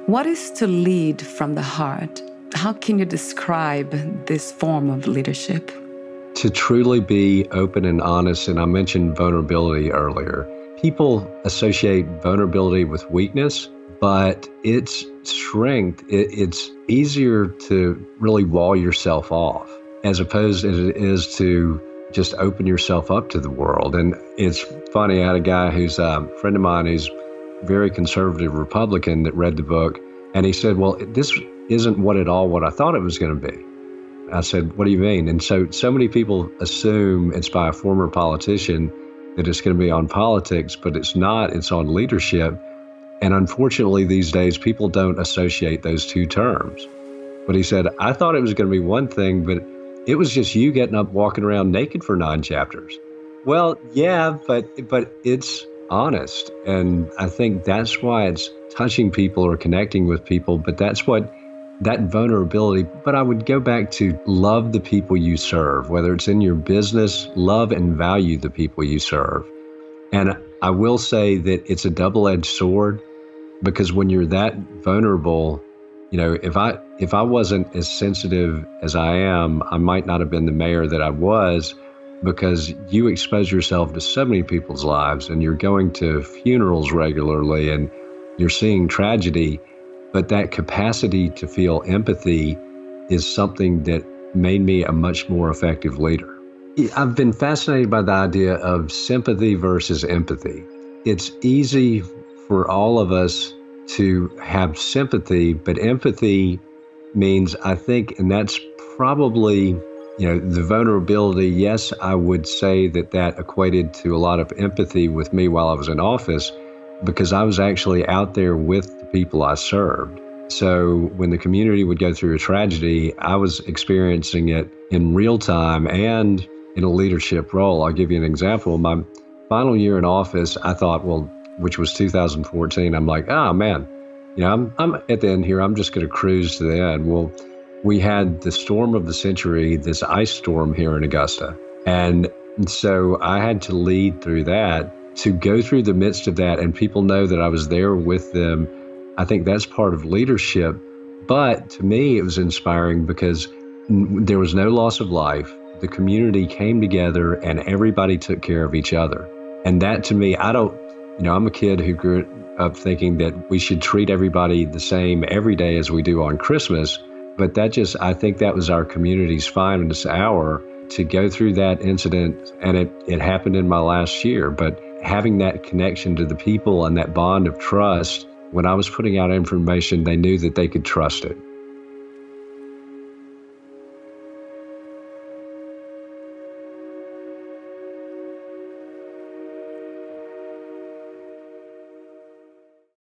What is to lead from the heart? How can you describe this form of leadership? To truly be open and honest, and I mentioned vulnerability earlier. People associate vulnerability with weakness, but it's strength. It's easier to really wall yourself off as opposed as it is to just open yourself up to the world. And it's funny, I had a guy who's a friend of mine who's very conservative Republican that read the book, and he said, well, this isn't what I thought it was going to be. I said, what do you mean? And so many people assume it's by a former politician that it's going to be on politics, but it's not. It's on leadership. And unfortunately, these days, people don't associate those two terms. But he said, I thought it was going to be one thing, but it was just you getting up, walking around naked for 9 chapters. Well, yeah, but it's honest. And I think that's why it's touching people or connecting with people. But that's what that vulnerability, but I would go back to love the people you serve, whether it's in your business, love and value the people you serve. And I will say that it's a double-edged sword, because when you're that vulnerable, you know, if I wasn't as sensitive as I am, I might not have been the mayor that I was, because you expose yourself to so many people's lives and you're going to funerals regularly and you're seeing tragedy. But that capacity to feel empathy is something that made me a much more effective leader. I've been fascinated by the idea of sympathy versus empathy. It's easy for all of us to have sympathy, but empathy means, I think, and that's probably, you know, the vulnerability. Yes, I would say that equated to a lot of empathy with me while I was in office, because I was actually out there with the people I served. So when the community would go through a tragedy, I was experiencing it in real time and in a leadership role. I'll give you an example. My final year in office, I thought, well, which was 2014, I'm like, oh man, you know, I'm at the end here, I'm just going to cruise to the end. Well, we had the storm of the century, this ice storm here in Augusta. And so I had to lead through that. To go through the midst of that and people know that I was there with them, I think that's part of leadership. But to me, it was inspiring because there was no loss of life. The community came together and everybody took care of each other. And that to me, I'm a kid who grew up thinking that we should treat everybody the same every day as we do on Christmas. But I think that was our community's finest hour to go through that incident. And it happened in my last year. But having that connection to the people and that bond of trust, when I was putting out information, they knew that they could trust it.